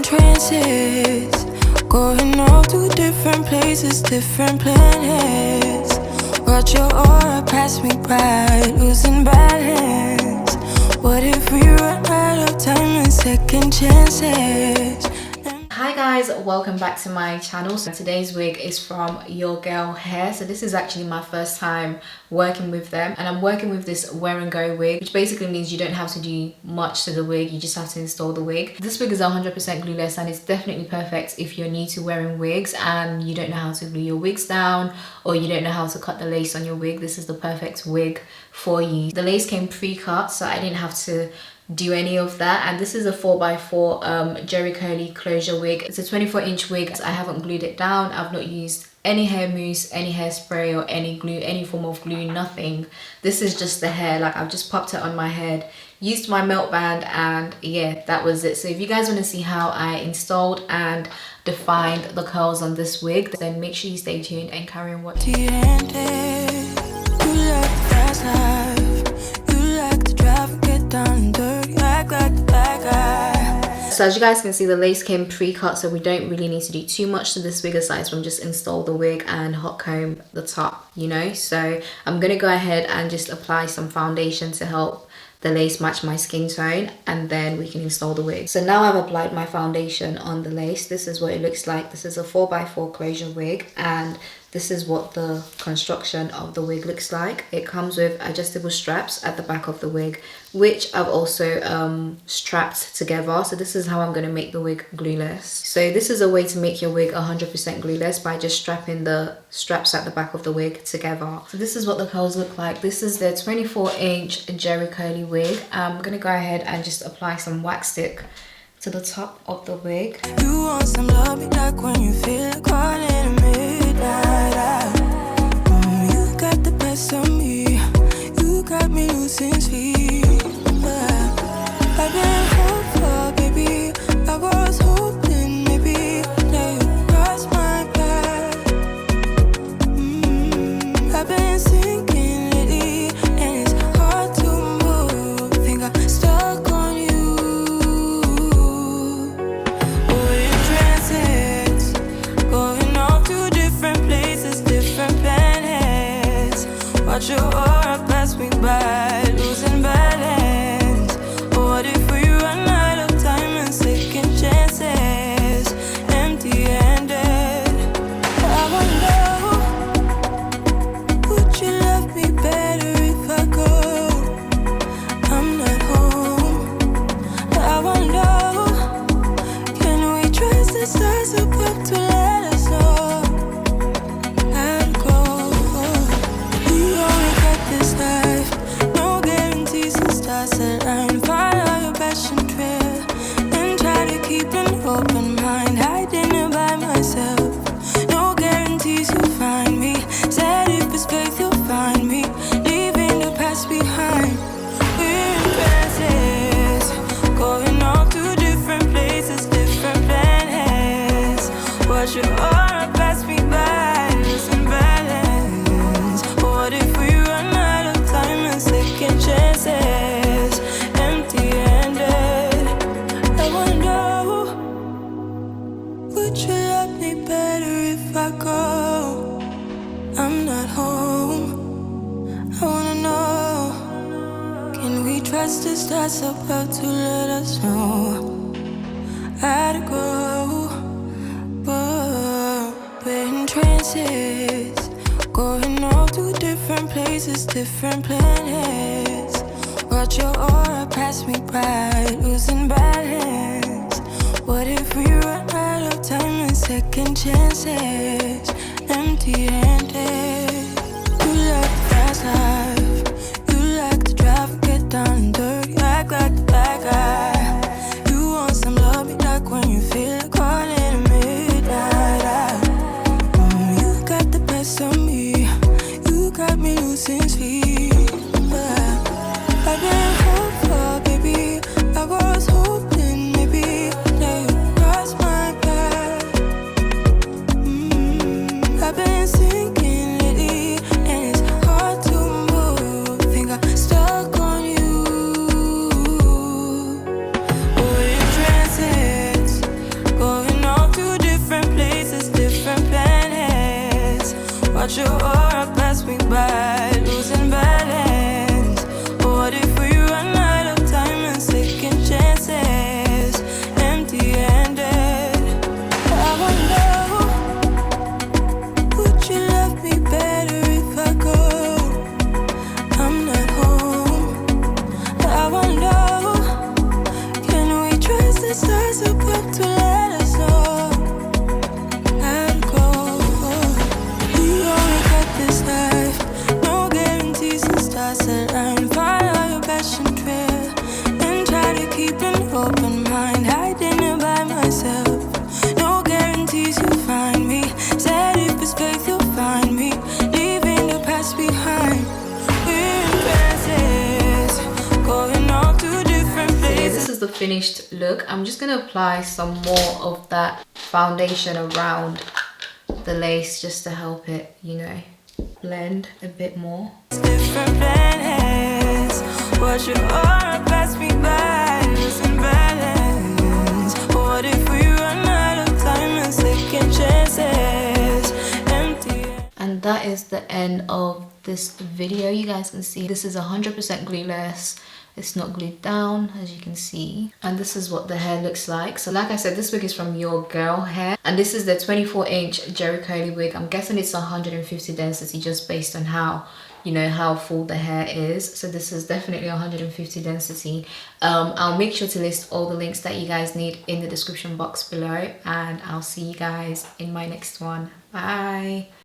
trances, going off to different places, different planets. Watch your aura pass me by, losing balance. What if we run out of time and second chances? Hi guys, welcome back to my channel. So today's wig is from Urgirl hair. So this is actually my first time working with them, and I'm working with this Wear&Go wig, which basically means you don't have to do much to the wig, you just have to install the wig. This wig is 100% glueless, and it's definitely perfect if you're new to wearing wigs and you don't know how to glue your wigs down, or you don't know how to cut the lace on your wig. This is the perfect wig for you. The lace came pre-cut, so I didn't have to do any of that. And this is a 4x4 Jerry curly closure wig. It's a 24-inch wig. I haven't glued it down. I've not used any hair mousse, any hairspray, or any glue, any form of glue, nothing. This is just the hair. Like, I've just popped it on my head, used my melt band, and yeah, that was it. So if you guys want to see how I installed and defined the curls on this wig, then make sure you stay tuned and carry on watching. So as you guys can see, the lace came pre-cut, so we don't really need to do too much to this wig aside from just install the wig and hot comb the top, you know. So I'm gonna go ahead and just apply some foundation to help the lace match my skin tone, and then we can install the wig. So now I've applied my foundation on the lace. This is what it looks like. This is a 4x4 closure wig, and this is what the construction of the wig looks like. It comes with adjustable straps at the back of the wig, which I've also strapped together. So this is how I'm going to make the wig glueless. So this is a way to make your wig 100% glueless, by just strapping the straps at the back of the wig together. So this is what the curls look like. This is the 24-inch Jerry curly wig. I'm going to go ahead and just apply some wax stick to the top of the wig. You want some love, like when you feel like caught in a midnight. You got the best of me. You got me losing sleep. I've been hopeful, baby. I was hoping maybe that you crossed my path. I've been sinking lately, and it's hard to move. Think I'm stuck on you. We're in trances, going off to different places, different planets. Watch your aura pass me by, losing balance. What if we run out of time and second chances? Empty-handed. I wonder, would you love me better if I go? I'm not home. I wonder, can we trust the stars above to let us know how to go? We only got this life, no guarantees and stars align. Follow your passion trail and try to keep an open mind. Hiding by myself, no guarantees you'll find me. Said if it's faith you'll find me, leaving the past behind. We're in trances, going off to different places, different planets. Watch your aura pass me by, losing balance. What if we run out of time and second chances? Empty-handed. I wonder, would you love me better if I go? I'm not home. I wanna know, can we trust the stars above to let us know how to go? We're in trances, going off to different places, different planets. Watch your aura pass me by, losing balance. What if we run out of time and second chances? Empty-handed. You like the fast life, you like to drive, get down and dirty, act like the bad guy. You want some love, like when you feel like caught in a midnight. You got the best of me. You got me losing sleep. I've been hopeful, baby. I was hoping maybe that you crossed my path. I've been sinking lately, and it's hard to move. finished look. I'm just gonna apply some more of that foundation around the lace just to help it, you know, blend a bit more. Different planets. Watch your aura pass me by, losing balance. What if we run out of time and second chances? Empty. And that is the end of this video. You guys can see this is 100% glueless. It's not glued down, as you can see. And this is what the hair looks like. So like I said, this wig is from Your Girl Hair. And this is the 24-inch Jerry Curly wig. I'm guessing it's 150 density just based on how, you know, how full the hair is. So this is definitely 150 density. I'll make sure to list all the links that you guys need in the description box below. And I'll see you guys in my next one. Bye.